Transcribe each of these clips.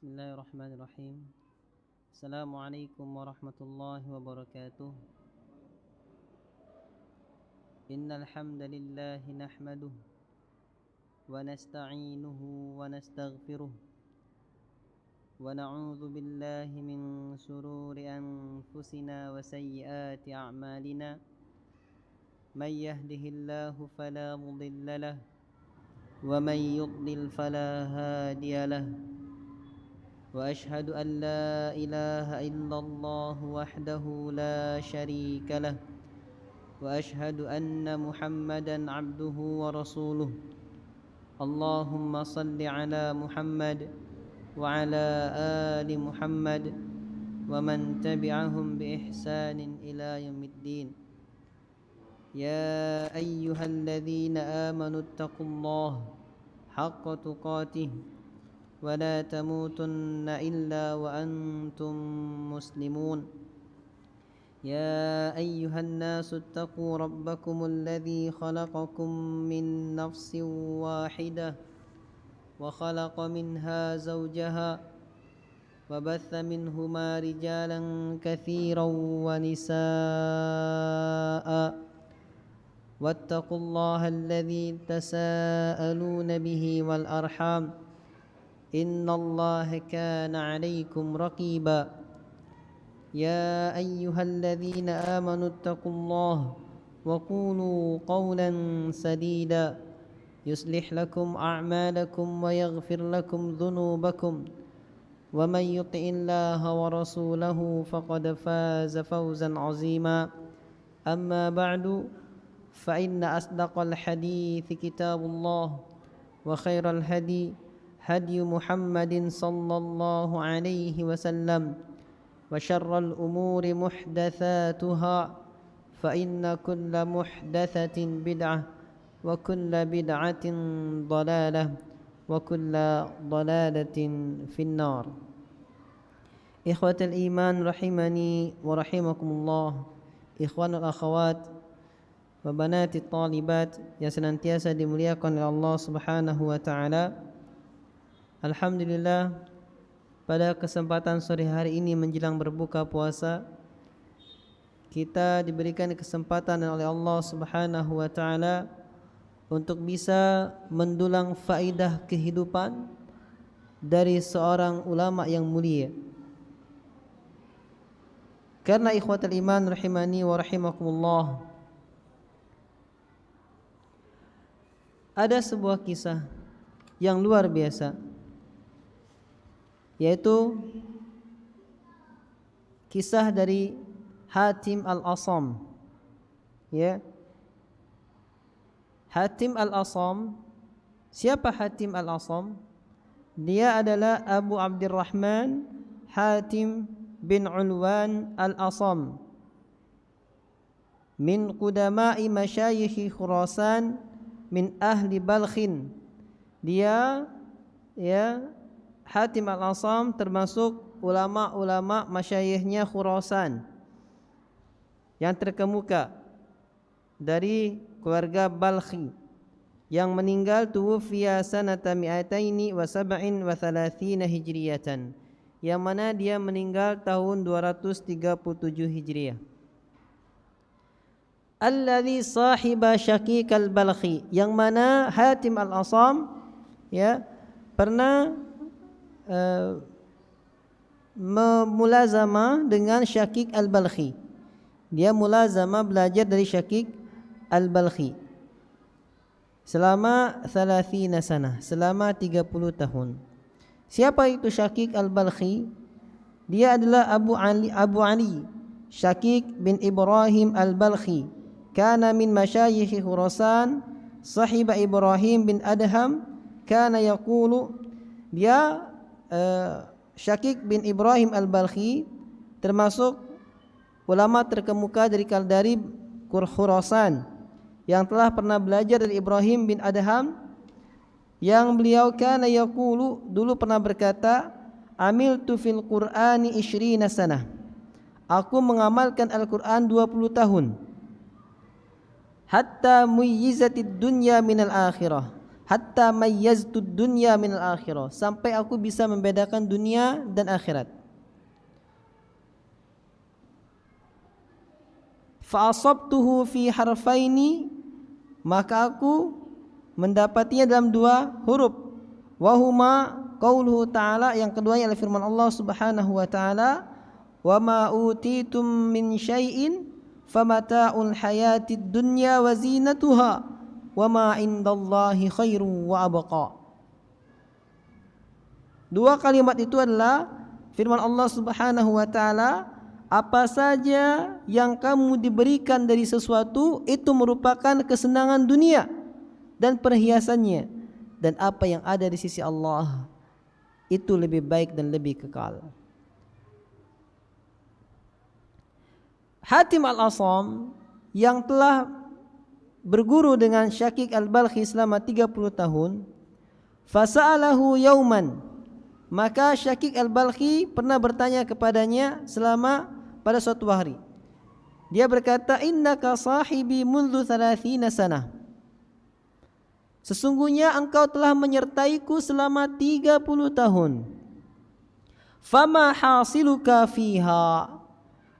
Bismillahirrahmanirrahim. Assalamualaikum warahmatullahi wabarakatuh. Innal hamdalillah nahmaduhu wa nasta'inuhu wa nastaghfiruh wa na'udzu billahi min shururi anfusina wa sayyiati a'malina. May yahdihillahu fala mudilla lahu wa may yudlil fala hadiya lahu. وأشهد أن لا إله إلا الله وحده لا شريك له وأشهد أن محمدا عبده ورسوله. اللهم صل على محمد وعلى آل محمد ومن تبعهم بإحسان إلى يوم الدين. يا أيها الذين آمنوا اتقوا الله حق تقاته ولا تموتن إلا وأنتم مسلمون. يا أيها الناس اتقوا ربكم الذي خلقكم من نفس واحدة وخلق منها زوجها وبث منهما رجالا كثيرا ونساء واتقوا الله الذي تساءلون به والأرحام إن الله كان عليكم رقيبا. يا أيها الذين آمنوا اتقوا الله وقولوا قولا سديدا يصلح لكم أعمالكم ويغفر لكم ذنوبكم ومن يطع الله ورسوله فقد فاز فوزا عظيما. أما بعد فإن أصدق الحديث كتاب الله وخير الهدي هدي محمد صلى الله عليه وسلم وشر الأمور محدثاتها فإن كل محدثة بدعة وكل بدعة ضلالة وكل ضلالة في النار. إخوة الإيمان رحمني ورحمكم الله. إخوان الأخوات وبنات الطالبات yang senantiasa dimuliakan oleh Allah Subhanahu wa taala. Alhamdulillah, pada kesempatan sore hari ini menjelang berbuka puasa, kita diberikan kesempatan oleh Allah Subhanahu wa taala untuk bisa mendulang faidah kehidupan dari seorang ulama yang mulia. Karena ikhwatul iman rahimani wa rahimakumullah, ada sebuah kisah yang luar biasa, yaitu kisah dari Hatim al-Asam. Ya. Hatim al-Asam, siapa Hatim al-Asam? Dia adalah Abu Abdurrahman Hatim bin Ulwan al-Asam min qudama'i masyayikh Khurasan min ahli Balkhin. Dia Hatim al-Asam termasuk ulama-ulama masyayikhnya Khurasan yang terkemuka dari keluarga Balkhi yang meninggal tuwfiya sanata mi'ataini wa sab'in wa thalathina hijriyatan, yang mana dia meninggal tahun 237 Hijriah. Alladhi sahiba Syaqiq al-Balkhi, yang mana Hatim al-Asam pernah memulazamah dengan Syaqiq al-Balkhi. Dia mulazamah belajar dari Syaqiq al-Balkhi selama 30 sana, selama 30 tahun. Siapa itu Syaqiq al-Balkhi? Dia adalah Abu Ali Syaqiq bin Ibrahim al-Balkhi, kana min masyayikh Khurasan, sahiba Ibrahim bin Adham, kana yaqulu. Dia Syaqiq bin Ibrahim al-Balkhi termasuk ulama terkemuka dari Khurasan yang telah pernah belajar dari Ibrahim bin Adham, yang beliau kana yaqulu, dulu pernah berkata, amiltu fil Qur'ani 20 sanah, aku mengamalkan Al-Qur'an 20 tahun, hatta muyyizatid dunya minal akhirah, hatta mayyaztu dunya min al-akhirah, sampai aku bisa membedakan dunia dan akhirat. Fa asabtuhu fi harfaini, maka aku mendapatinya dalam dua huruf. Wa huma qauluhu ta'ala, yang keduanya adalah firman Allah Subhanahu wa taala, wa ma utitum min syai'in famata'ul hayatid dunya wa zinatuha wa ma indallahi khairu wa abqa. Dua kalimat itu adalah firman Allah Subhanahu wa taala, apa saja yang kamu diberikan dari sesuatu itu merupakan kesenangan dunia dan perhiasannya, dan apa yang ada di sisi Allah itu lebih baik dan lebih kekal. Hatim al-Asam yang telah berguru dengan Syakik al-Balkhi selama 30 tahun, fasa'alahu yauman, maka Syakik al-Balkhi pernah bertanya kepadanya pada suatu hari. Dia berkata, innaka sahibi mundu 30 sanah, sesungguhnya engkau telah menyertaiku selama 30 tahun. Fama hasiluka fiha,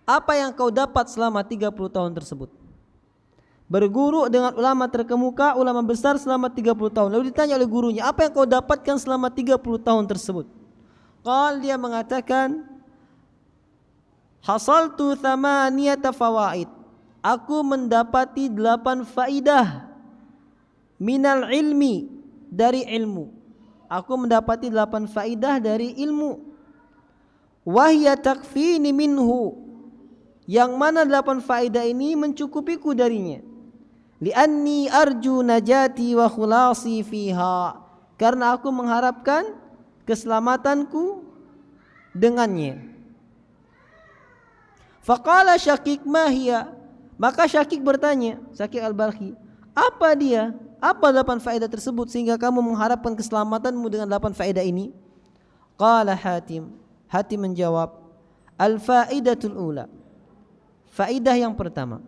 apa yang kau dapat selama 30 tahun tersebut? Berguru dengan ulama terkemuka, ulama besar selama 30 tahun. Lalu ditanya oleh gurunya, apa yang kau dapatkan selama 30 tahun tersebut? Dia mengatakan, hasaltu thamaniyata fawaid, aku mendapati 8 faidah minal ilmi, dari ilmu. Aku mendapati 8 faidah dari ilmu. Wahya takfini minhu, yang mana 8 faidah ini mencukupiku darinya. Li'anni arju najati wa khulasi fiha, karena aku mengharapkan keselamatanku dengannya. Faqala Syakik ma hiya, maka Syakik bertanya, Syakik al-Balkhi, apa 8 faedah tersebut sehingga kamu mengharapkan keselamatanmu dengan 8 faedah ini? Qala Hatim menjawab, al-faidatul ula, faedah yang pertama,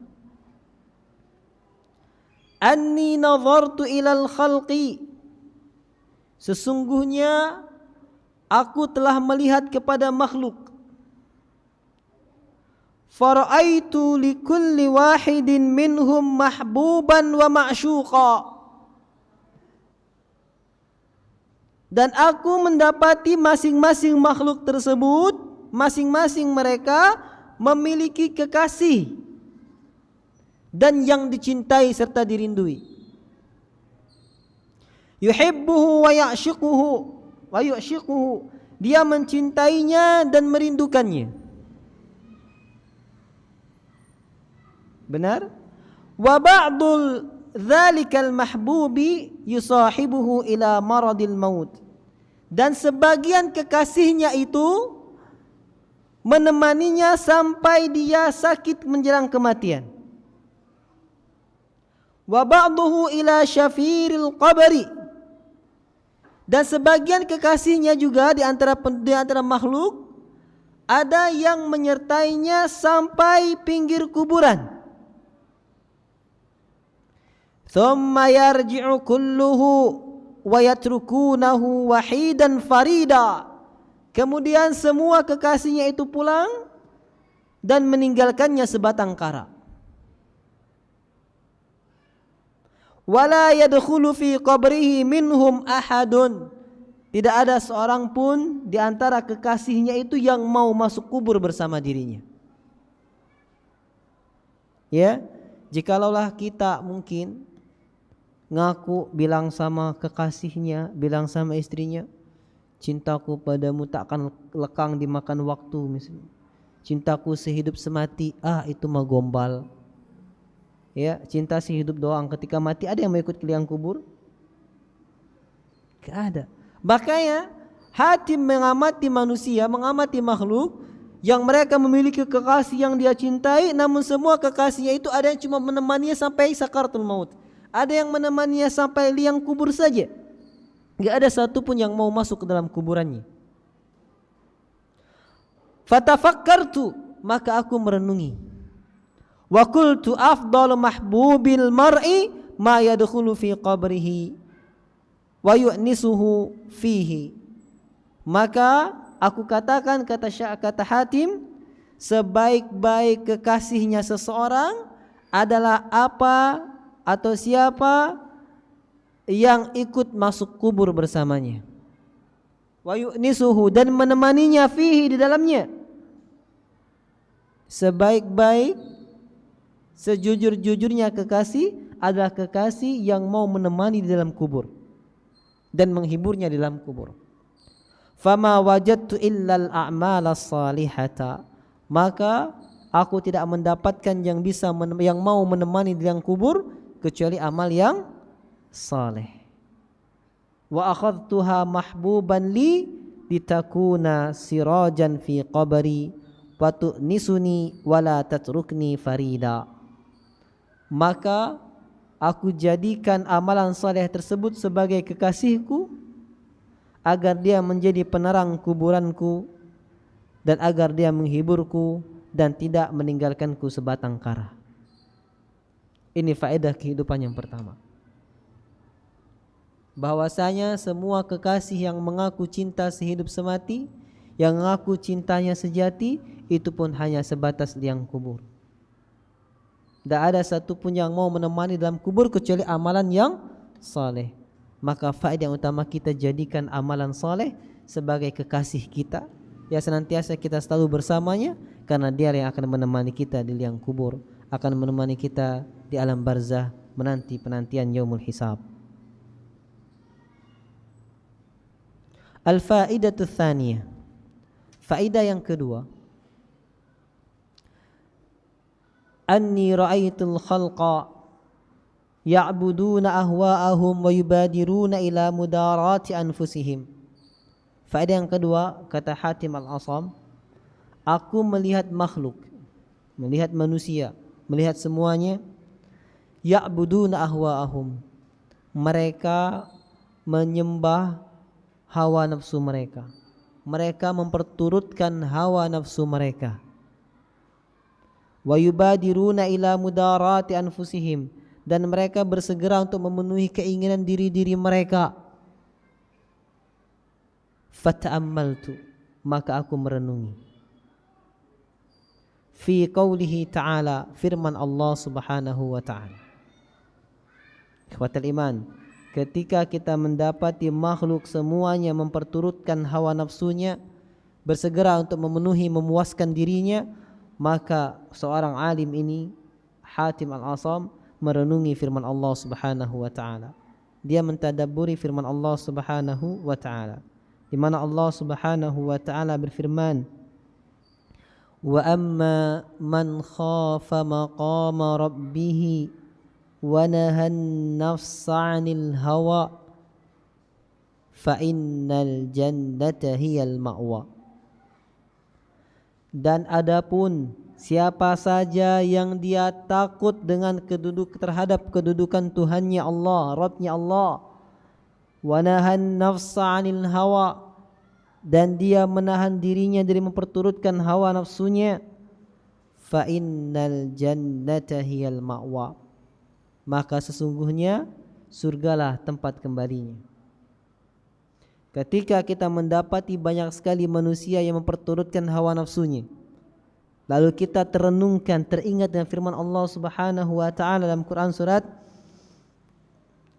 anni nazartu ilal khalqi, sesungguhnya aku telah melihat kepada makhluk. Fara'aitu likulli wahidin minhum mahbuban wa ma'syuqa, dan aku mendapati masing-masing makhluk tersebut, masing-masing mereka memiliki kekasih dan yang dicintai serta dirindui. Yuhibbuhu wa ya'shiquhu, dia mencintainya dan merindukannya. Benar? Wa ba'dul dzalikal mahbubi yusahibuhu ila maradil maut, dan sebagian kekasihnya itu menemaninya sampai dia sakit menjelang kematian. Wa ba'duhu ila syafiril qabri, dan sebagian kekasihnya juga di antara makhluk ada yang menyertainya sampai pinggir kuburan. Thumma yarji'u kulluhu wa yatrukunahu wahidan farida, kemudian semua kekasihnya itu pulang dan meninggalkannya sebatang kara. Wala yadkhulu fi qabrihi minhum ahadun, tidak ada seorang pun di antara kekasihnya itu yang mau masuk kubur bersama dirinya. Ya, jikalaulah kita mungkin ngaku bilang sama kekasihnya, bilang sama istrinya, cintaku padamu takkan lekang dimakan waktu misalnya, cintaku sehidup semati, itu mah gombal. Ya, cinta sehidup doang, ketika mati ada yang mau ikut ke liang kubur? Gak ada. Makanya Hatim mengamati manusia, mengamati makhluk yang mereka memiliki kekasih yang dia cintai, namun semua kekasihnya itu ada yang cuma menemaninya sampai sakaratul maut, ada yang menemaninya sampai liang kubur saja. Gak ada satupun yang mau masuk ke dalam kuburannya. Fatafakkartu, maka aku merenungi. Wa qultu afdalu mahbubil mar'i ma yadkhulu fi qabrihi, wa yu'nisuhu fihi. Maka aku katakan, kata Hatim, sebaik-baik kekasihnya seseorang adalah apa atau siapa yang ikut masuk kubur bersamanya. Wa yu'nisuhu, dan menemaninya fihi, di dalamnya. Sebaik-baik, sejujur-jujurnya kekasih adalah kekasih yang mau menemani di dalam kubur dan menghiburnya di dalam kubur. Fama wajadtu illal a'mala salihata, maka aku tidak mendapatkan yang mau menemani di dalam kubur kecuali amal yang saleh. Wa akhadtuha mahbuban li litakuna sirajan fi qabri wa tu'nisuni wa la tatrukni farida. Maka aku jadikan amalan saleh tersebut sebagai kekasihku agar dia menjadi penerang kuburanku dan agar dia menghiburku dan tidak meninggalkanku sebatang kara. Ini faedah kehidupan yang pertama. Bahwasanya semua kekasih yang mengaku cinta sehidup semati, yang mengaku cintanya sejati, itu pun hanya sebatas liang kubur. Tidak ada satupun yang mau menemani dalam kubur kecuali amalan yang saleh. Maka faedah yang utama, kita jadikan amalan saleh sebagai kekasih kita, ya senantiasa kita selalu bersamanya, karena dia yang akan menemani kita di liang kubur, akan menemani kita di alam barzah menanti penantian yaumul hisab. Al-faidatu tsaniyah, faedah yang kedua, anni ra'aitul khalqa ya'buduna ahwa'ahum wa yubadiruna ila mudarati anfusihim. Faedah yang kedua, kata Hatim al-Asam, aku melihat makhluk, melihat manusia, melihat semuanya, ya'buduna ahwa'ahum, mereka menyembah hawa nafsu mereka, mereka memperturutkan hawa nafsu mereka. Wa yubadiruna ila mudarati anfusihim, dan mereka bersegera untuk memenuhi keinginan diri-diri mereka. Fata'ammaltu, maka aku merenungi, fi qawlihi ta'ala, firman Allah subhanahu wa ta'ala. Ikhwatal iman, ketika kita mendapati makhluk semuanya memperturutkan hawa nafsunya, bersegera untuk memenuhi, memuaskan dirinya, maka seorang alim ini, Hatim al-Asam, merenungi firman Allah subhanahu wa ta'ala. Dia mentadabburi firman Allah subhanahu wa ta'ala, di mana Allah subhanahu wa ta'ala berfirman, wa amma man khafa maqama rabbih wa nahan nafsa 'anil hawa fa innal jannata hiyal ma'wa. Dan adapun siapa saja yang dia takut dengan terhadap kedudukan Tuhannya Allah, Rabbnya Allah, wa nahan nafsa 'anil hawa, dan dia menahan dirinya dari memperturutkan hawa nafsunya, fa innal jannata hiyal ma'wa, maka sesungguhnya surgalah tempat kembalinya. Ketika kita mendapati banyak sekali manusia yang memperturutkan hawa nafsunya, lalu kita terenungkan, teringat dengan firman Allah subhanahu wa ta'ala dalam Quran surat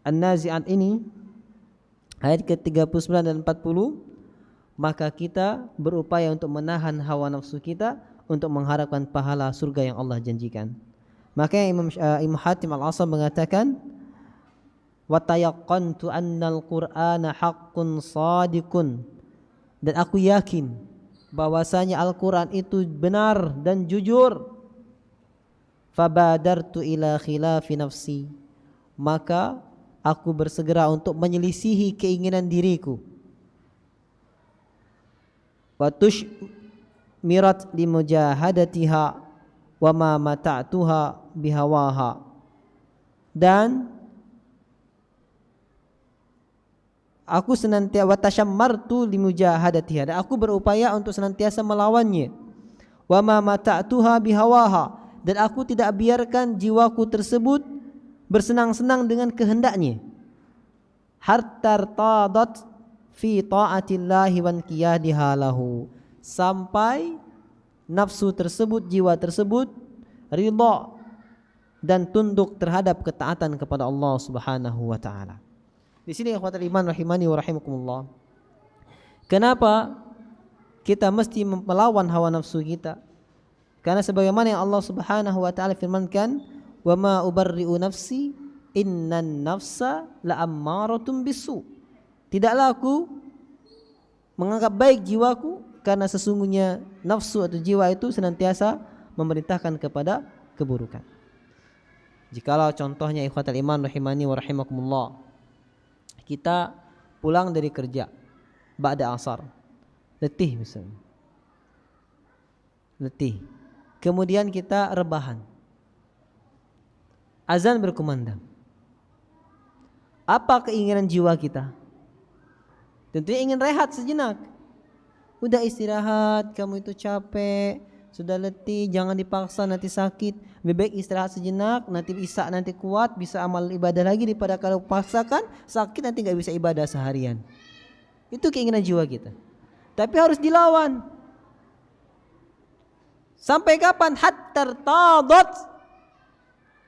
An-Nazi'at ini, ayat ke-39 dan 40, maka kita berupaya untuk menahan hawa nafsu kita untuk mengharapkan pahala surga yang Allah janjikan. Maka Imam Hatim al-Asam mengatakan, wa tayaqqantu annal qur'ana haqqun sadiqun, dan aku yakin bahwasanya Al-Quran itu benar dan jujur. Fabadartu ila khilafi nafsi, maka aku bersegera untuk menyelisihi keinginan diriku. Wa tushmirat limujahadatiha wa ma mata'tuha bihawaha, dan aku senantiasa watashammartu limujahadatiha, dan aku berupaya untuk senantiasa melawannya. Wa ma mata'tuha bihawaha, dan aku tidak biarkan jiwaku tersebut bersenang-senang dengan kehendaknya. hatta tadat fi ta'atillahi wan qiyadiha lahu, sampai nafsu tersebut, jiwa tersebut ridha dan tunduk terhadap ketaatan kepada Allah Subhanahu wa taala. Di sini ikhwatul iman rahimani wa rahimakumullah, kenapa kita mesti melawan hawa nafsu kita? Karena sebagaimana yang Allah Subhanahu wa taala firmankan, "Wa ma ubarri'u nafsi, innan nafsa la'ammaratun bisu." Tidaklah aku menganggap baik jiwaku, karena sesungguhnya nafsu atau jiwa itu senantiasa memerintahkan kepada keburukan. Jikalau contohnya ikhwatul iman rahimani wa rahimakumullah, kita pulang dari kerja ba'da asar, letih misalnya, letih, kemudian kita rebahan, azan berkumandang, apa keinginan jiwa kita? Tentunya ingin rehat sejenak. Udah istirahat, kamu itu capek, sudah letih, jangan dipaksa nanti sakit. Lebih baik istirahat sejenak, nanti bisa, nanti kuat, bisa amal ibadah lagi, daripada kalau paksakan sakit nanti gak bisa ibadah seharian. Itu keinginan jiwa kita. Tapi harus dilawan. Sampai kapan? Hatta tadat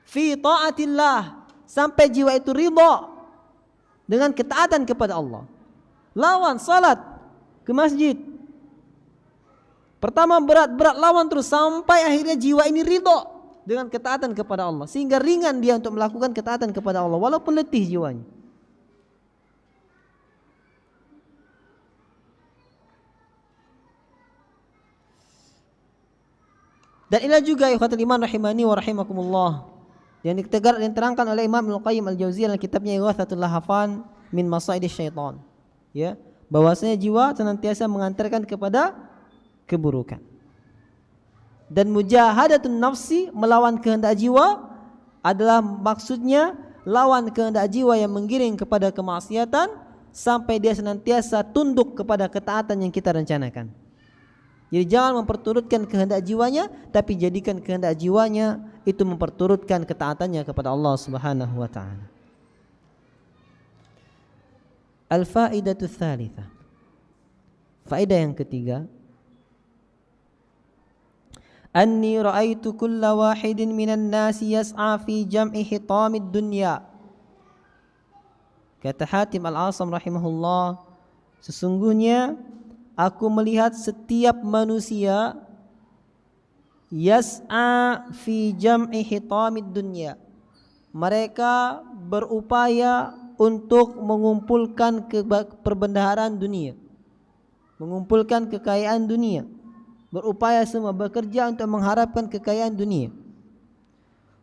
fi ta'atillah, sampai jiwa itu ridha dengan ketaatan kepada Allah. Lawan salat, ke masjid. Pertama berat-berat, lawan terus sampai akhirnya jiwa ini ridha dengan ketaatan kepada Allah, sehingga ringan dia untuk melakukan ketaatan kepada Allah walaupun letih jiwanya. Dan inilah juga ikhwatul iman rahimani wa rahimakumullah yang diterangkan oleh Imam Ibnu Qayyim Al-Jauziyah dalam kitabnya Ighatsatul Lahafan min Masaidisy Syaitan, ya, bahwasanya jiwa senantiasa mengantarkan kepada keburukan. Dan mujahadatun nafsi, melawan kehendak jiwa, adalah maksudnya lawan kehendak jiwa yang menggiring kepada kemaksiatan sampai dia senantiasa tunduk kepada ketaatan yang kita rencanakan. Jadi jangan memperturutkan kehendak jiwanya, tapi jadikan kehendak jiwanya itu memperturutkan ketaatannya kepada Allah Subhanahu wa taala. Al-faidatu tsalitsah. Faedah yang ketiga, anni ra'aitu kulla wahidin minan nasi yas'a fi jam'i hitamid dunya. Kata Hatim Al-Asam rahimahullah, sesungguhnya aku melihat setiap manusia yas'a fi jam'i hitamid dunya, mereka berupaya untuk mengumpulkan perbendaharaan dunia, mengumpulkan kekayaan dunia, berupaya semua bekerja untuk mengharapkan kekayaan dunia.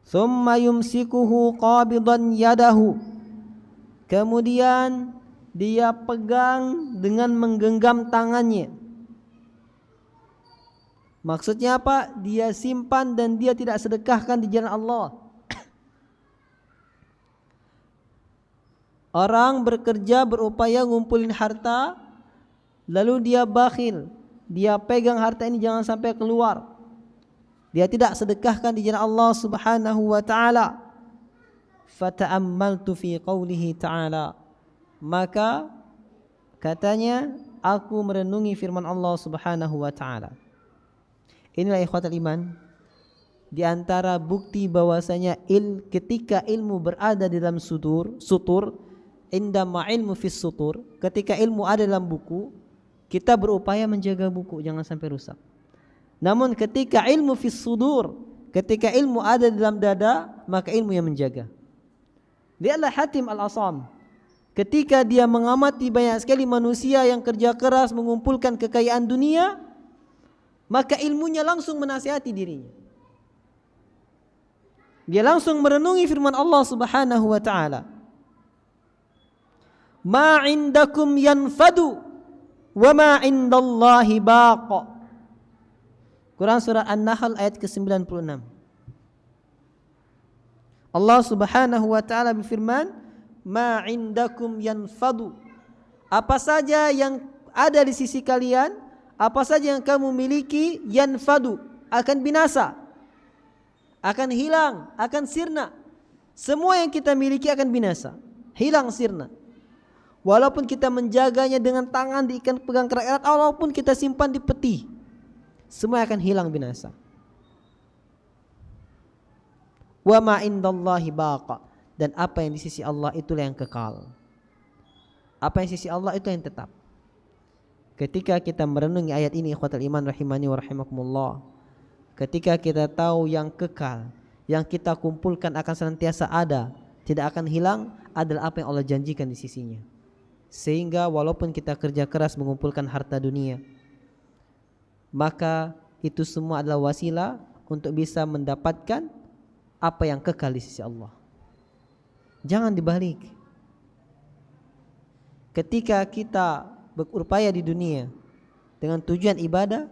Thumma yumsikuhu qabidan yadahu, kemudian dia pegang dengan menggenggam tangannya. Maksudnya apa? Dia simpan dan dia tidak sedekahkan di jalan Allah. Orang bekerja berupaya ngumpulin harta, lalu dia bakhil, dia pegang harta ini jangan sampai keluar, dia tidak sedekahkan di jalan Allah Subhanahu wa taala. Fata'ammaltu fi qawlihi ta'ala, maka katanya aku merenungi firman Allah Subhanahu wa taala. Inilah ikhwatul iman, di antara bukti bahwasanya ketika ilmu berada di dalam sutur, indama ilmu fis sutur, ketika ilmu ada dalam buku, kita berupaya menjaga buku jangan sampai rusak. Namun ketika ilmu fis sudur, ketika ilmu ada dalam dada, maka ilmu yang menjaga. Lihatlah Hatim Al-Asam, ketika dia mengamati banyak sekali manusia yang kerja keras mengumpulkan kekayaan dunia, maka ilmunya langsung menasihati dirinya. Dia langsung merenungi firman Allah Subhanahu wa taala, ma indakum yanfadu wa ma indallahi baqa. Quran surah An-Nahl ayat ke-96. Allah Subhanahu wa taala berfirman, ma indakum yanfadu, apa saja yang ada di sisi kalian, apa saja yang kamu miliki, yanfadu, akan binasa, akan hilang, akan sirna. Semua yang kita miliki akan binasa, hilang, sirna. walaupun kita menjaganya dengan tangan diikat pegang erat, walaupun kita simpan di peti, semua akan hilang binasa. Wa ma indallahi baqa, dan apa yang di sisi Allah itulah yang kekal. Apa yang di sisi Allah itu yang tetap. Ketika kita merenungi ayat ini, ikhwatal iman rahimani wa rahimakumullah, ketika kita tahu yang kekal, yang kita kumpulkan akan senantiasa ada, tidak akan hilang, adalah apa yang Allah janjikan di sisinya. Sehingga walaupun kita kerja keras mengumpulkan harta dunia, maka itu semua adalah wasilah untuk bisa mendapatkan apa yang kekal di sisi Allah. Jangan dibalik. Ketika kita berupaya di dunia dengan tujuan ibadah,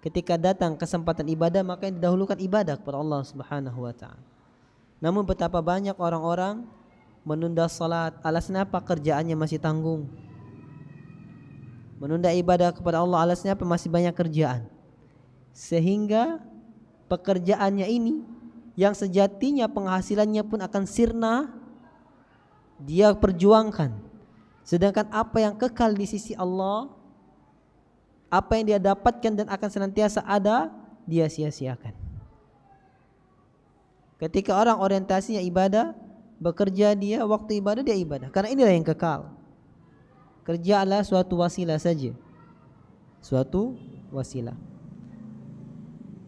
ketika datang kesempatan ibadah, maka yang didahulukan ibadah kepada Allah Subhanahu wa taala. Namun betapa banyak orang-orang menunda salat, alasannya apa? Kerjaannya masih tanggung. Menunda ibadah kepada Allah, alasannya apa? Masih banyak kerjaan. Sehingga pekerjaannya ini yang sejatinya penghasilannya pun akan sirna, dia perjuangkan. Sedangkan apa yang kekal di sisi Allah, apa yang dia dapatkan dan akan senantiasa ada, dia sia-siakan. Ketika orang orientasinya ibadah, bekerja dia, waktu ibadah dia ibadah, karena inilah yang kekal. Kerja adalah suatu wasilah saja, suatu wasilah.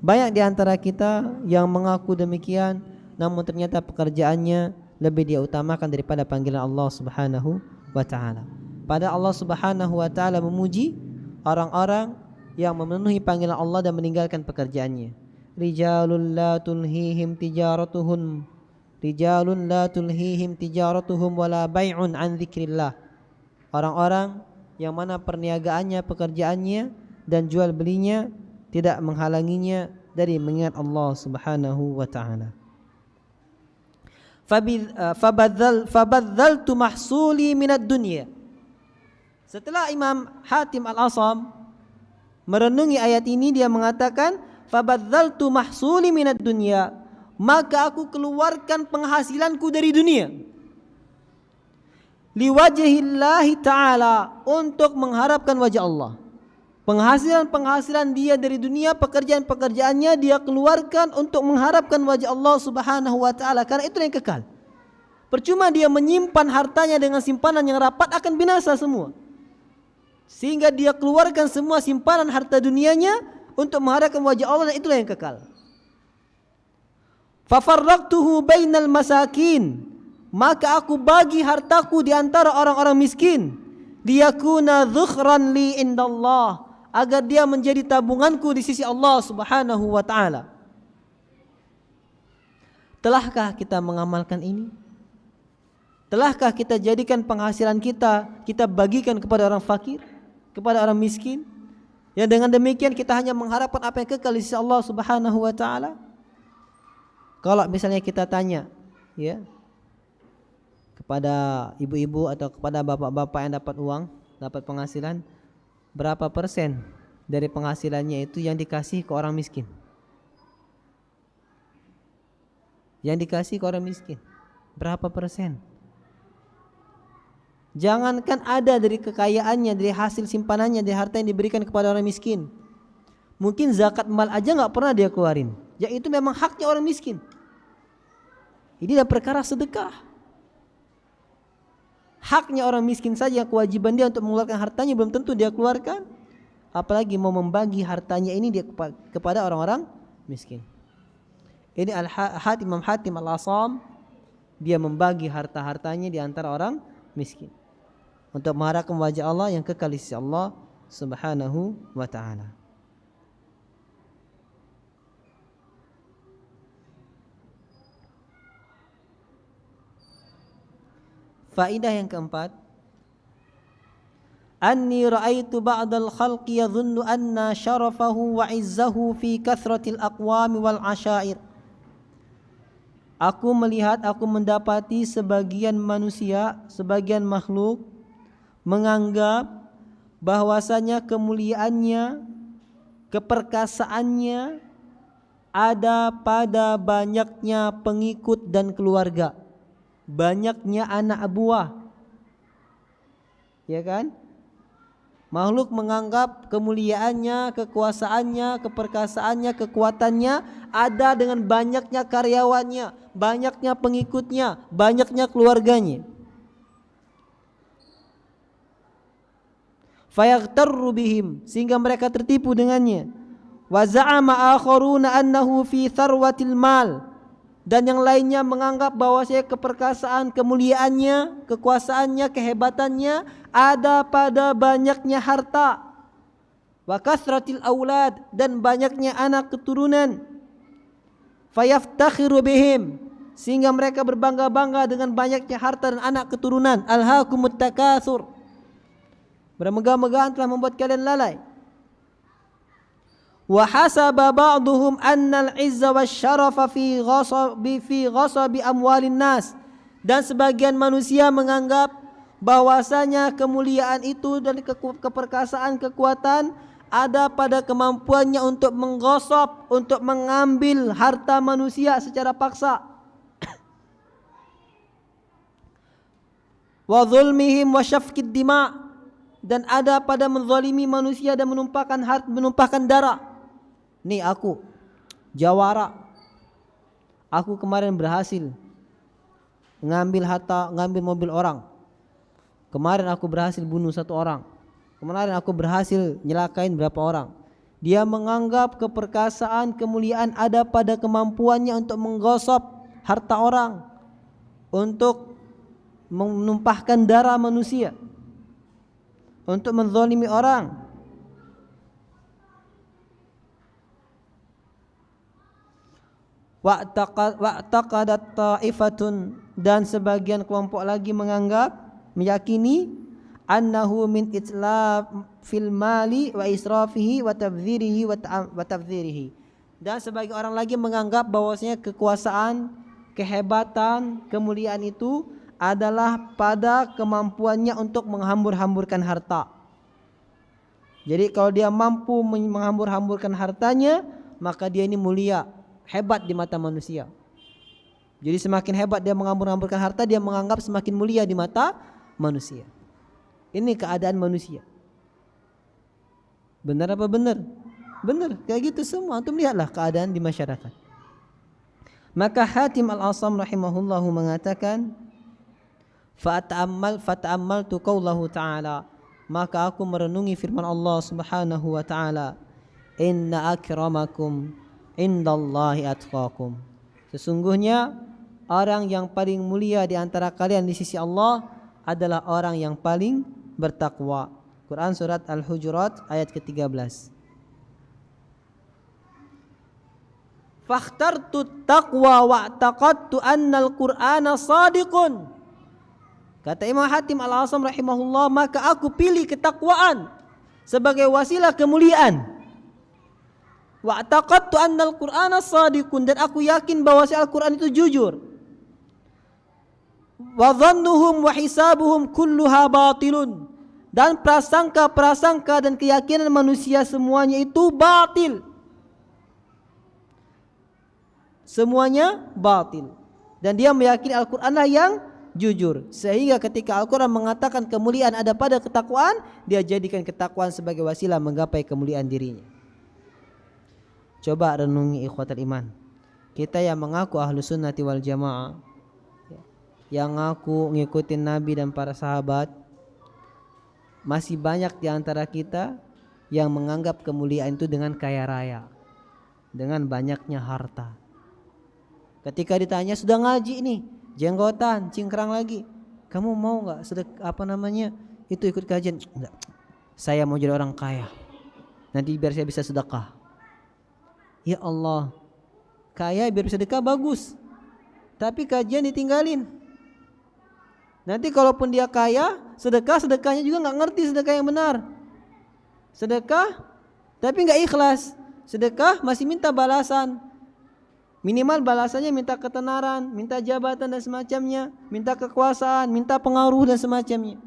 Banyak di antara kita yang mengaku demikian, namun ternyata pekerjaannya lebih dia utamakan daripada panggilan Allah Subhanahu wa ta'ala. Pada Allah Subhanahu wa ta'ala memuji orang-orang yang memenuhi panggilan Allah dan meninggalkan pekerjaannya. Rijalun la tulhihim tijaratuhum wala bai'un an dzikrillah. Orang-orang yang mana perniagaannya, pekerjaannya dan jual belinya tidak menghalanginya dari mengingat Allah Subhanahu wa ta'ala. Fabadzaltu mahsuli minad dunya. Setelah Imam Hatim Al-Asam merenungi ayat ini, dia mengatakan fabadzaltu mahsuli minad dunya, maka aku keluarkan penghasilanku dari dunia, liwajhillahi ta'ala, untuk mengharapkan wajah Allah. Penghasilan dia dari dunia, pekerjaannya dia keluarkan untuk mengharapkan wajah Allah Subhanahu wa ta'ala, karena itu yang kekal. Percuma dia menyimpan hartanya dengan simpanan yang rapat, akan binasa semua. Sehingga dia keluarkan semua simpanan harta dunianya untuk mengharapkan wajah Allah, dan itulah yang kekal. Fafarraqtuhu bainal masakin, maka aku bagi hartaku di antara orang-orang miskin, liyakuna dhukhran li indallah, agar dia menjadi tabunganku di sisi Allah Subhanahu wa ta'ala. Telahkah kita mengamalkan ini? Telahkah kita jadikan penghasilan kita bagikan kepada orang fakir, kepada orang miskin? Yang dengan demikian kita hanya mengharapkan apa yang kekal di sisi Allah Subhanahu wa ta'ala. Kalau misalnya kita tanya, ya, kepada ibu-ibu atau kepada bapak-bapak yang dapat uang, dapat penghasilan, berapa persen dari penghasilannya itu yang dikasih ke orang miskin? Yang dikasih ke orang miskin berapa persen? Jangankan ada dari kekayaannya, dari hasil simpanannya, dari harta yang diberikan kepada orang miskin, mungkin zakat mal aja gak pernah dia keluarin. Ya itu memang haknya orang miskin. Ini adalah perkara sedekah. Haknya orang miskin saja, kewajiban dia untuk mengeluarkan hartanya belum tentu dia keluarkan, apalagi mau membagi hartanya ini dia kepada orang-orang miskin. Ini Imam Hatim Al-Asam, dia membagi harta-hartanya di antara orang miskin untuk mengharapkan wajah Allah yang kekal di sisi Allah Subhanahu wa ta'ala. Faedah yang keempat, anni ra'aitu ba'dal khalqi yadhunnu anna syarafahu wa izzahu fi kathratil aqwami wal asyair. Aku melihat, aku mendapati sebagian manusia, sebagian makhluk menganggap bahwasanya kemuliaannya, keperkasaannya ada pada banyaknya pengikut dan keluarga, banyaknya anak buah. Ya kan? Makhluk menganggap kemuliaannya, kekuasaannya, keperkasaannya, kekuatannya ada dengan banyaknya karyawannya, banyaknya pengikutnya, banyaknya keluarganya. Fayaghtarru bihim, sehingga mereka tertipu dengannya. Wa za'ama akharuna annahu fi tharwatil mal, dan yang lainnya menganggap bahwasanya keperkasaan, kemuliaannya, kekuasaannya, kehebatannya ada pada banyaknya harta. Wa kasratil aulad, dan banyaknya anak keturunan. Fayaftakhiru bihim, sehingga mereka berbangga-bangga dengan banyaknya harta dan anak keturunan. Alhaakumut takatsur, bermegah-megahan telah membuat kalian lalai. Wa hasaba ba'dhum anna al-'izza wasyarafa fi ghasabi amwalin nas, dan sebagian manusia menganggap bahwasanya kemuliaan itu dan keperkasaan, kekuatan ada pada kemampuannya untuk menggosok, untuk mengambil harta manusia secara paksa. Wa zulmihim wa syafkid dima', dan ada pada menzalimi manusia dan menumpahkan darah. Nih aku jawara, aku kemarin berhasil ngambil harta, ngambil mobil orang. Kemarin aku berhasil bunuh satu orang. Kemarin aku berhasil nyelakain berapa orang. Dia menganggap keperkasaan, kemuliaan ada pada kemampuannya untuk menggosok harta orang, untuk menumpahkan darah manusia, untuk menzalimi orang. Wa'taqadat ta'ifatun, dan sebagian kelompok lagi menganggap, meyakini, annahu min itlaf fil mali wa israfihi wa tabdzirihi, dan sebagian orang lagi menganggap bahwasanya kekuasaan, kehebatan, kemuliaan itu adalah pada kemampuannya untuk menghambur-hamburkan harta. Jadi kalau dia mampu menghambur-hamburkan hartanya, maka dia ini mulia, hebat di mata manusia. Jadi semakin hebat dia menghambur-hamburkan harta, dia menganggap semakin mulia di mata manusia. Ini keadaan manusia. Benar apa benar? Benar, kayak gitu semua. Antum lihatlah keadaan di masyarakat. Maka Hatim Al-Asam rahimahullahu mengatakan, fata'ammaltu qaulahu ta'ala, maka aku merenungi firman Allah Subhanahu wa ta'ala, inna akramakum indallahi atqakum, sesungguhnya orang yang paling mulia di antara kalian di sisi Allah adalah orang yang paling bertakwa. Quran surat Al-Hujurat ayat ke-13. Fakhtartu taqwa wa'taqadtu annal Qur'ana shadiqun. Kata Imam Hatim Al-Asam rahimahullah, maka aku pilih ketakwaan sebagai wasilah kemuliaan. Wa'taqadtu annal Qur'ana shadiqun, dan aku yakin bahwa Al-Qur'an itu jujur. Wa dhannuhum wa hisabuhum kulluha batilun, dan prasangka dan keyakinan manusia semuanya itu batil. Semuanya batil. Dan dia meyakini Al-Qur'anlah yang jujur. Sehingga ketika Al-Qur'an mengatakan kemuliaan ada pada ketakwaan, dia jadikan ketakwaan sebagai wasilah menggapai kemuliaan dirinya. Coba renungi ikhwatal iman. Kita yang mengaku ahlu sunnati wal jamaah, yang ngaku ngikutin Nabi dan para sahabat, masih banyak di antara kita yang menganggap kemuliaan itu dengan kaya raya, dengan banyaknya harta. Ketika ditanya, sudah ngaji nih, jenggotan, cingkrang lagi, kamu mau nggak itu ikut kajian? Enggak, saya mau jadi orang kaya, nanti biar saya bisa sedekah. Ya Allah, kaya biar bisa sedekah bagus, tapi kajian ditinggalin. Nanti kalaupun dia kaya, sedekahnya juga nggak ngerti sedekah yang benar. Sedekah tapi nggak ikhlas. Sedekah masih minta balasan. Minimal balasannya minta ketenaran, minta jabatan dan semacamnya, minta kekuasaan, minta pengaruh dan semacamnya.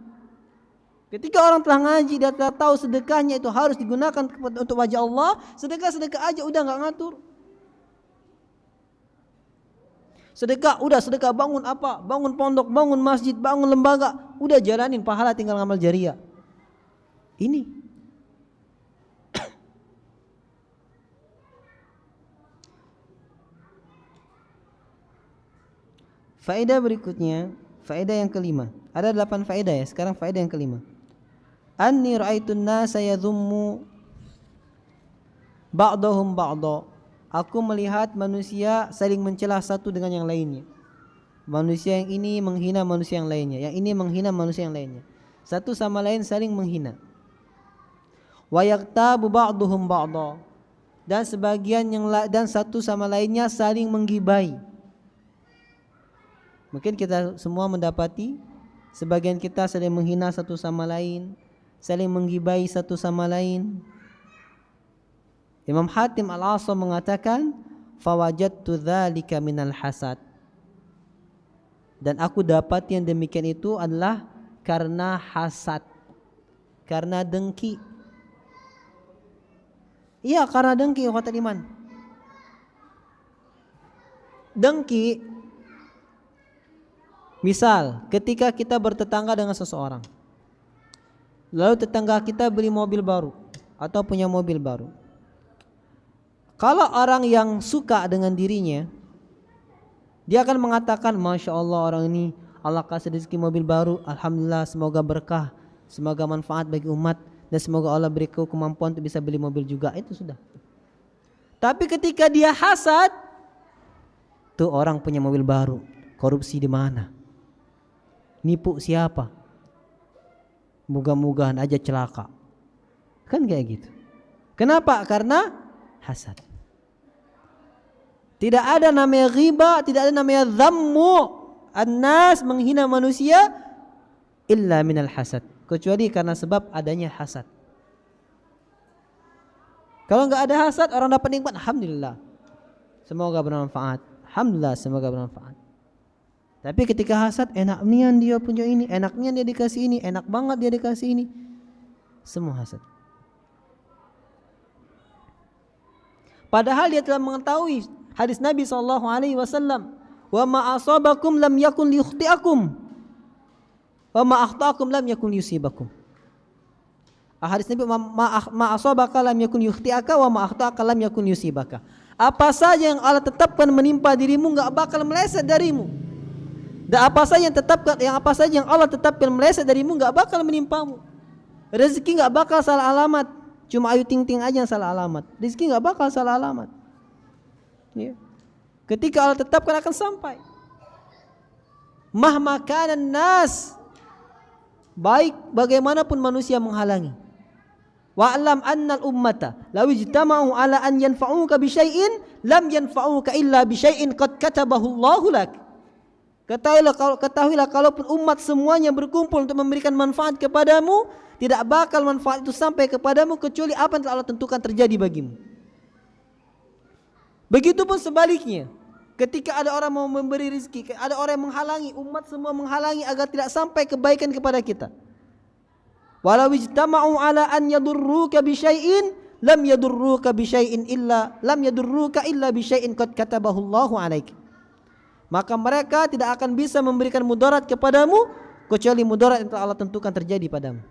Ketika orang telah ngaji, dia telah tahu sedekahnya itu harus digunakan untuk wajah Allah, sedekah aja udah nggak ngatur. Sedekah, udah sedekah, bangun apa? Bangun pondok, bangun masjid, bangun lembaga, udah jalanin, pahala tinggal ngamal jariah. Ini. Faedah berikutnya, faedah yang kelima. Ada 8 faedah ya, sekarang faedah yang kelima. Anni ra'aitun nasa yadhummu ba'dahum ba'da. Aku melihat manusia saling mencela satu dengan yang lainnya. Manusia yang ini menghina manusia yang lainnya, yang ini menghina manusia yang lainnya. Satu sama lain saling menghina. Wa yaktabu ba'duhum ba'da. Dan sebagian dan satu sama lainnya saling menggibai. Mungkin kita semua mendapati sebagian kita saling menghina satu sama lain, saling menggibai satu sama lain. Imam Hatim Al-Asam mengatakan, fawajadtu dzalika minal hasad. Dan aku dapat yang demikian itu adalah karena hasad, karena dengki. Iya, karena dengki, kata iman. Dengki, misal ketika kita bertetangga dengan seseorang, lalu tetangga kita beli mobil baru atau punya mobil baru. Kalau orang yang suka dengan dirinya, dia akan mengatakan, Masya Allah, orang ini Allah kasih rezeki mobil baru, alhamdulillah, semoga berkah, semoga manfaat bagi umat, dan semoga Allah beri kemampuan untuk bisa beli mobil juga. Itu sudah. Tapi ketika dia hasad, tuh orang punya mobil baru, korupsi di mana? Nipu siapa? Mudah-mudahan aja celaka. Kan kayak gitu. Kenapa? Karena hasad. Tidak ada namanya ghibah, tidak ada namanya dhammu annas, menghina manusia, illa minal hasad, kecuali karena sebab adanya hasad. Kalau enggak ada hasad, orang dapat nikmat, alhamdulillah, semoga bermanfaat, alhamdulillah, semoga bermanfaat. Tapi ketika hasad, enaknya dia punya ini, enaknya dia dikasih ini, enak banget dia dikasih ini, semua hasad. Padahal dia telah mengetahui hadis Nabi SAW, wa ma asabakum lam yakun liyukhti'akum wa ma akhta'akum lam yakun liyusibakum. Hadis Nabi, ma asabaka lam yakun yukhti'aka wa ma akhta'aka lam yakun yusibaka. Apa saja yang Allah tetapkan menimpa dirimu enggak bakal meleset darimu. Dan apa saja yang Allah tetapkan meleset darimu enggak bakal menimpamu. Rezeki enggak bakal salah alamat. Cuma Ayu Ting Ting aja yang salah alamat. Rezeki enggak bakal salah alamat. Ya. Ketika Allah tetapkan akan sampai. Mahma kana nas, baik bagaimanapun manusia menghalangi. Wa'lam annal ummata law ijtama'u ala an yanfa'uka bi syai'in lam yanfa'uka illa bi syai'in qad katabahu Allahu lak. Ketahuilah kalaupun umat semuanya berkumpul untuk memberikan manfaat kepadamu, tidak bakal manfaat itu sampai kepadamu kecuali apa yang telah Allah tentukan terjadi bagimu. Begitupun sebaliknya, ketika ada orang mau memberi rezeki, ada orang yang menghalangi, umat semua menghalangi agar tidak sampai kebaikan kepada kita. Walau ijtama'u ala an yadurruka bi syai'in lam yadurruka bi syai'in illa lam yadurruka illa bi syai'in qad katabahu Allahu 'alaik. Maka mereka tidak akan bisa memberikan mudarat kepadamu kecuali mudarat yang telah Allah tentukan terjadi padamu.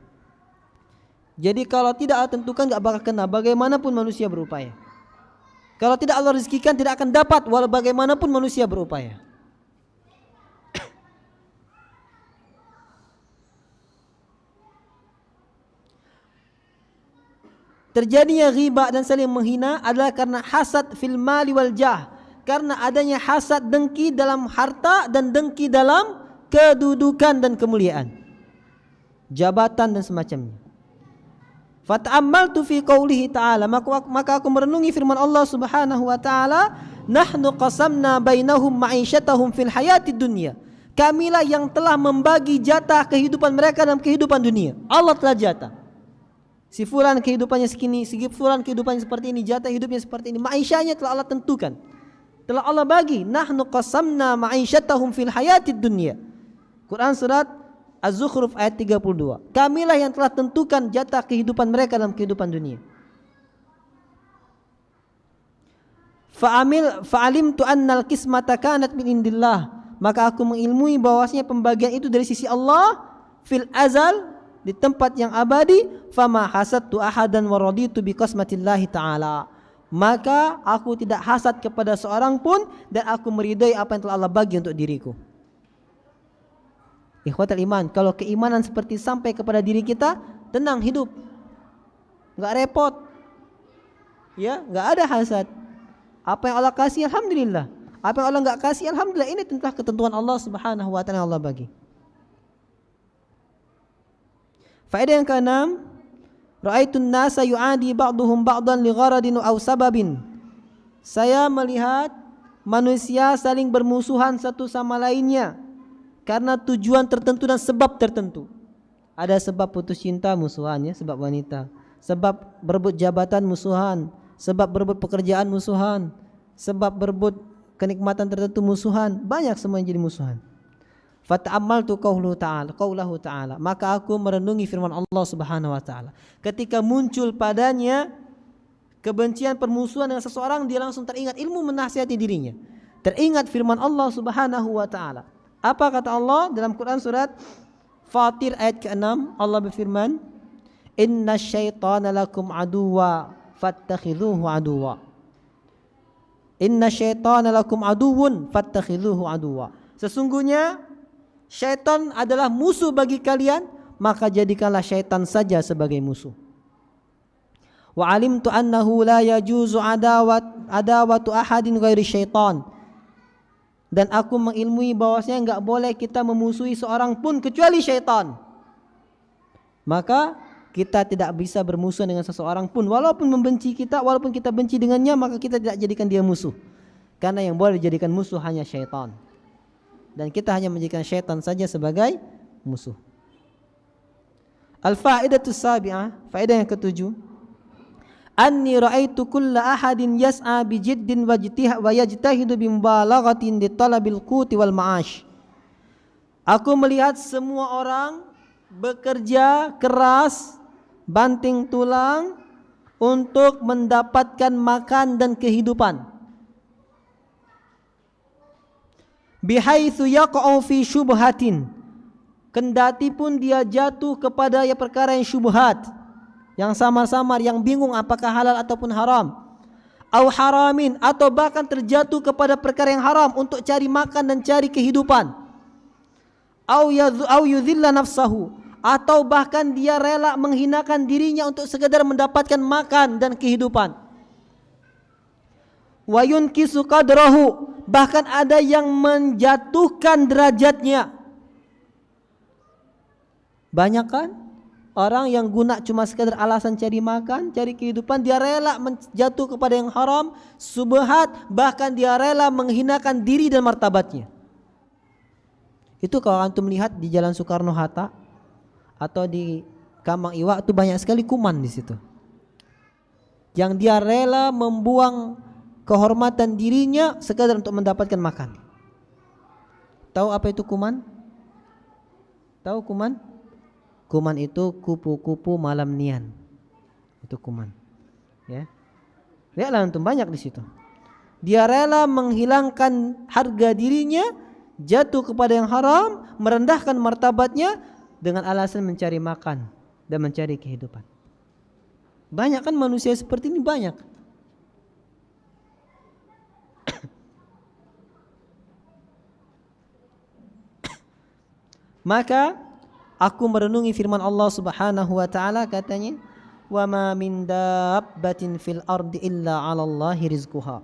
Jadi kalau tidak Allah tentukan enggak bakal kena, bagaimanapun manusia berupaya. Kalau tidak Allah rezekikan tidak akan dapat, walau bagaimanapun manusia berupaya. Terjadinya ghibah dan saling menghina adalah karena hasad fil mali wal jah, karena adanya hasad, dengki dalam harta dan dengki dalam kedudukan dan kemuliaan, jabatan dan semacamnya. Fata'ammaltu fi qoulihi ta'ala, maka aku merenungi firman Allah Subhanahu wa ta'ala, nahnu qasamna bainahum ma'isyatahum fil hayatid dunya. Kamilah yang telah membagi jatah kehidupan mereka dalam kehidupan dunia. Allah telah jatah. Si fulan kehidupannya segini, si fulan kehidupannya seperti ini, jatah hidupnya seperti ini. Ma'isyahnya telah Allah tentukan. Telah Allah bagi. Nahnu qasamna ma'isyatahum fil hayatid dunya. Quran surat Az-Zukhruf ayat 32. Kamilah yang telah tentukan jatah kehidupan mereka dalam kehidupan dunia. Fa'alimtu annal qismata kanat min indillah, maka aku mengilmui bahwasanya pembagian itu dari sisi Allah fil azal, di tempat yang abadi. Fama hasadtu ahadan wa raditu bi qismatillahi ta'ala, maka aku tidak hasad kepada seorang pun dan aku meridai apa yang telah Allah bagi untuk diriku. Ikhwatal iman, kalau keimanan seperti sampai kepada diri kita, tenang hidup, nggak repot, ya, nggak ada hasad. Apa yang Allah kasih alhamdulillah, apa yang Allah nggak kasih alhamdulillah. Ini tentang ketentuan Allah Subhanahu wa taala yang Allah bagi. Faedah yang keenam, ra'aitun nasa yu'adi ba'duhum ba'dan li gharadin aw sababin. Saya melihat manusia saling bermusuhan satu sama lainnya karena tujuan tertentu dan sebab tertentu. Ada sebab putus cinta musuhan, ya, sebab wanita, sebab berebut jabatan musuhan, sebab berebut pekerjaan musuhan, sebab berebut kenikmatan tertentu musuhan, banyak semua yang jadi musuhan. Fata'ammaltu qaulahu ta'ala, maka aku merenungi firman Allah Subhanahu wa taala. Ketika muncul padanya kebencian, permusuhan dengan seseorang, dia langsung teringat ilmu menasihati dirinya, teringat firman Allah Subhanahu wa taala. Apa kata Allah dalam Quran surat Fatir ayat ke-6? Allah berfirman, "Innasyaitana lakum aduwwa fattakhidhuhu aduwwa." Innasyaitana lakum aduwwun fattakhidhuhu aduwwa. Sesungguhnya syaitan adalah musuh bagi kalian, maka jadikanlah syaitan saja sebagai musuh. Wa alimtu annahu la yajuzu adawatu ahadin ghairi syaitan. Dan aku mengilmui bahwasanya enggak boleh kita memusuhi seorang pun kecuali syaitan. Maka kita tidak bisa bermusuhan dengan seseorang pun, walaupun membenci kita, walaupun kita benci dengannya, maka kita tidak jadikan dia musuh. Karena yang boleh dijadikan musuh hanya syaitan. Dan kita hanya menjadikan syaitan saja sebagai musuh. Al-fa'idatus sabi'ah, faedah yang ketujuh, anni ra'aitu kulla ahadin yas'a bijiddin wa yajtahidu bimbalaghatin di talabil quti wal ma'ash. Aku melihat semua orang bekerja keras, banting tulang untuk mendapatkan makan dan kehidupan. Bihaitsu yaqa'u fi syubhatin, kendati pun dia jatuh kepada perkara yang syubhat, yang samar-samar, yang bingung apakah halal ataupun haram. Au haramin, atau bahkan terjatuh kepada perkara yang haram untuk cari makan dan cari kehidupan. Au yudhilla nafsahu, atau bahkan dia rela menghinakan dirinya untuk sekedar mendapatkan makan dan kehidupan. Wa yunkisu qadrahu, bahkan ada yang menjatuhkan derajatnya. Banyak kan orang yang guna cuma sekadar alasan cari makan, cari kehidupan, dia rela jatuh kepada yang haram, subhat, bahkan dia rela menghinakan diri dan martabatnya. Itu kalau antum melihat di Jalan Soekarno-Hatta atau di Kamang Iwa, itu banyak sekali kuman di situ. Yang dia rela membuang kehormatan dirinya sekadar untuk mendapatkan makan. Tahu apa itu kuman? Tahu kuman? Kuman itu kupu-kupu malam nian. Itu kuman. Ya. Lihatlah antum, banyak di situ. Dia rela menghilangkan harga dirinya, jatuh kepada yang haram, merendahkan martabatnya dengan alasan mencari makan dan mencari kehidupan. Banyak kan manusia seperti ini, banyak. Maka aku merenungi firman Allah Subhanahu wa taala, katanya, "Wa ma min dabbatin fil ardi illa 'alallahi rizquha."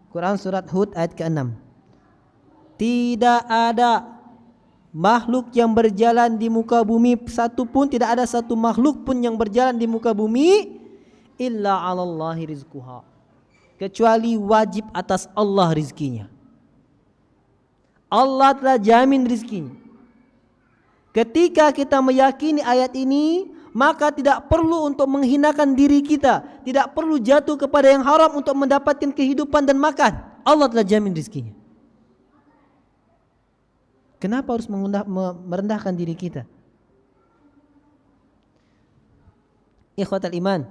Quran surat Hud ayat ke-6. Tidak ada makhluk yang berjalan di muka bumi satu pun, tidak ada satu makhluk pun yang berjalan di muka bumi illa 'alallahi rizquha, kecuali wajib atas Allah rizkinya. Allah telah jamin rizkinya. Ketika kita meyakini ayat ini, maka tidak perlu untuk menghinakan diri kita, tidak perlu jatuh kepada yang haram untuk mendapatkan kehidupan dan makan. Allah telah jamin rizkinya. Kenapa harus merendahkan diri kita? Ikhwatal iman,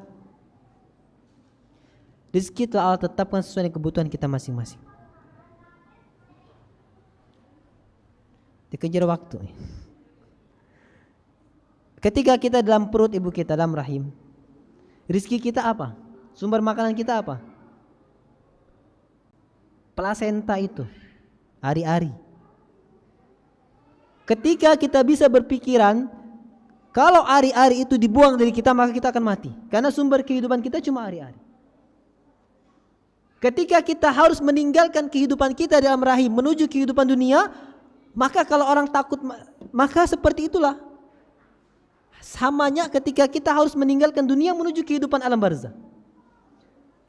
Rizki telah Allah tetapkan sesuai dengan kebutuhan kita masing-masing. Dikejar waktu. Ketika kita dalam perut ibu kita, dalam rahim, rizki kita apa? Sumber makanan kita apa? Plasenta itu, ari-ari. Ketika kita bisa berpikiran, kalau ari-ari itu dibuang dari kita, maka kita akan mati. Karena sumber kehidupan kita cuma ari-ari. Ketika kita harus meninggalkan kehidupan kita dalam rahim menuju kehidupan dunia, maka kalau orang takut, maka seperti itulah samanya ketika kita harus meninggalkan dunia menuju kehidupan alam barzah.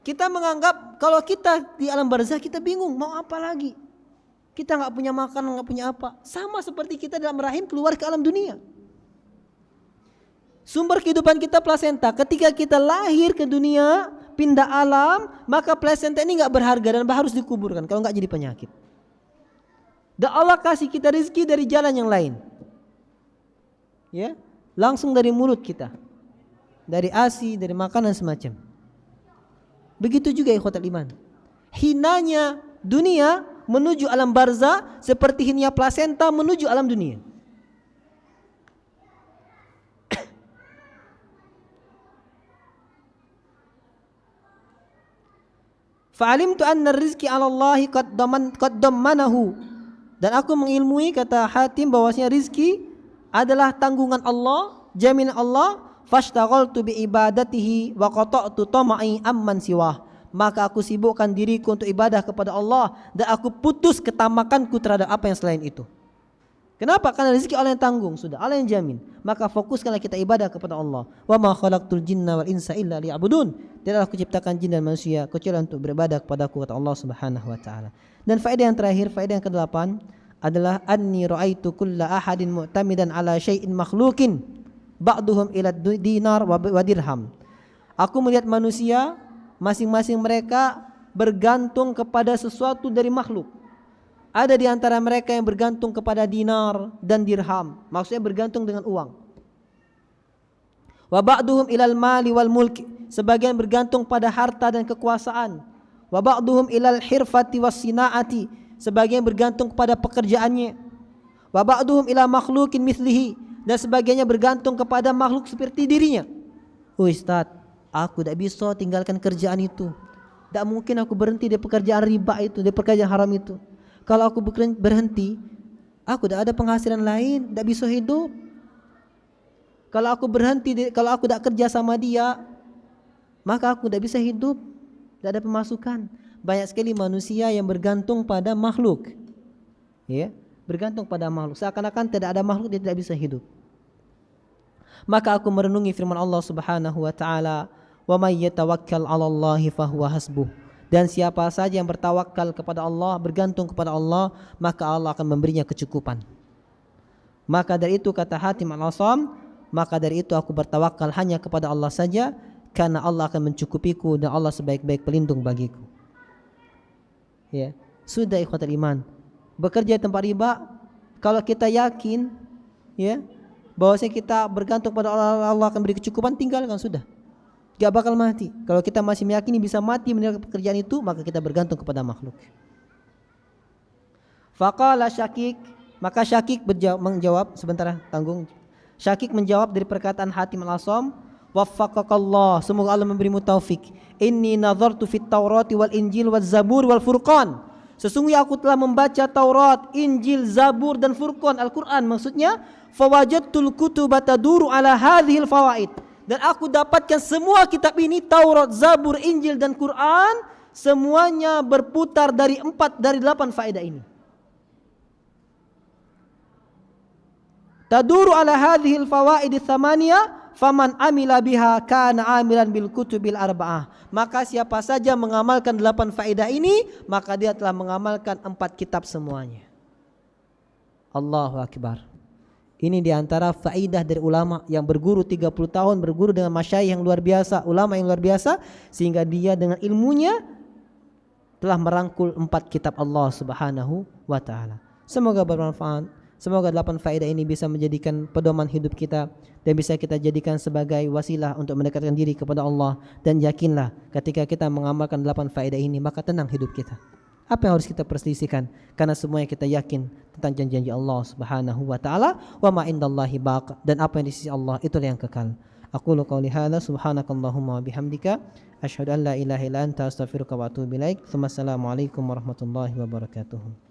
Kita menganggap kalau kita di alam barzah kita bingung mau apa lagi. Kita nggak punya makan, nggak punya apa. Sama seperti kita dalam rahim keluar ke alam dunia. Sumber kehidupan kita plasenta. Ketika kita lahir ke dunia, pindah alam, maka plasenta ini nggak berharga dan harus dikuburkan. Kalau nggak jadi penyakit. Dan Allah kasih kita rezeki dari jalan yang lain. Ya, langsung dari mulut kita, dari ASI, dari makanan semacam. Begitu juga ikhwatul iman. Hinanya dunia menuju alam barzah seperti hinanya plasenta menuju alam dunia. Fa'alimtu anna rizki 'ala Allahi qad dammanahu. Dan aku mengilmui, kata Hatim, bahwasanya rizki adalah tanggungan Allah, jaminan Allah. Fashtaghaltu bi ibadatihi wa qata'tu tama'i amman siwah. Maka aku sibukkan diriku untuk ibadah kepada Allah dan aku putus ketamakanku terhadap apa yang selain itu. Kenapa? Karena rezeki Allah yang tanggung, sudah Allah yang jamin. Maka fokuskanlah kita ibadah kepada Allah. Wa ma khalaqtul jinna wal insa illa liya'budun. Tidaklah aku ciptakan jin dan manusia kecuali untuk beribadah kepadaku, kata Allah Subhanahu wa taala. Dan faedah yang terakhir, faedah yang ke-8 adalah anni ra'aitu kulla ahadin mu'tamidan ala syai'in makhluqin ba'duhum ila dinar wa dirham. Aku melihat manusia masing-masing mereka bergantung kepada sesuatu dari makhluk. Ada di antara mereka yang bergantung kepada dinar dan dirham, maksudnya bergantung dengan uang. Wa ba'duhum ilal mali wal mulki, sebagian bergantung pada harta dan kekuasaan. Wa ba'duhum ilal hirfati was sinaati, sebagian bergantung kepada pekerjaannya. Wa ba'duhum ila makhluqin mithlihi, dan sebagiannya bergantung kepada makhluk seperti dirinya. Ustaz, aku tidak bisa tinggalkan kerjaan itu. Tidak mungkin aku berhenti dari pekerjaan riba itu, dari pekerjaan haram itu. Kalau aku berhenti, aku tidak ada penghasilan lain, tidak bisa hidup. Kalau aku berhenti, kalau aku tidak kerja sama dia, maka aku tidak bisa hidup, tidak ada pemasukan. Banyak sekali manusia yang bergantung pada makhluk, ya, bergantung pada makhluk. Seakan-akan tidak ada makhluk dia tidak bisa hidup. Maka aku merenungi firman Allah Subhanahu wa taala, "Wa may yatawakkal 'alallahi fahuwa hasbuh." Dan siapa saja yang bertawakal kepada Allah, bergantung kepada Allah, maka Allah akan memberinya kecukupan. Maka dari itu, kata Hatim al-Asam, maka dari itu aku bertawakal hanya kepada Allah saja, karena Allah akan mencukupiku dan Allah sebaik-baik pelindung bagiku. Ya, sudah ikhwatul iman. Bekerja di tempat riba, kalau kita yakin, ya, bahwasanya kita bergantung pada Allah, Allah akan beri kecukupan, tinggalkan sudah. Gak bakal mati. Kalau kita masih meyakini bisa mati meninggalkan pekerjaan itu, maka kita bergantung kepada makhluk. Faqala Syakik, maka Syakik menjawab, sebentar tanggung. Syakik menjawab dari perkataan Hatim al-Asam, waffaqakallah, semoga Allah memberimu taufik. Inni nazartu fit Taurati wal Injil wal Zabur wal Furqan. Sesungguhnya aku telah membaca Taurat, Injil, Zabur dan Furqan, Al-Quran maksudnya. Fawajadtul kutuba taduru ala hadhil fawaid. Dan aku dapatkan semua kitab ini, Taurat, Zabur, Injil dan Quran, semuanya berputar dari 4 dari 8 faedah ini. Taduru ala hadhil fawaid tsamaniyah faman amila biha kana amilan bil kutubil arba'ah. Maka siapa saja mengamalkan 8 faedah ini, maka dia telah mengamalkan 4 kitab semuanya. Allahu akbar. Ini diantara faidah dari ulama yang berguru 30 tahun, berguru dengan masyayikh yang luar biasa, ulama yang luar biasa, sehingga dia dengan ilmunya telah merangkul 4 kitab Allah Subhanahu wa taala. Semoga bermanfaat. Semoga 8 faedah ini bisa menjadikan pedoman hidup kita dan bisa kita jadikan sebagai wasilah untuk mendekatkan diri kepada Allah. Dan yakinlah ketika kita mengamalkan 8 faedah ini, maka tenang hidup kita. Apa yang harus kita perselisihkan? Karena semuanya kita yakin tentang janji-janji Allah Subhanahu wa taala, wa ma indallahi baq, dan apa yang di sisi Allah itulah yang kekal. Aqulu qouli hadza subhanakallahumma wa bihamdika asyhadu an la ilaha illa anta astaghfiruka wa atubu ilaik. Assalamualaikum warahmatullahi wabarakatuh.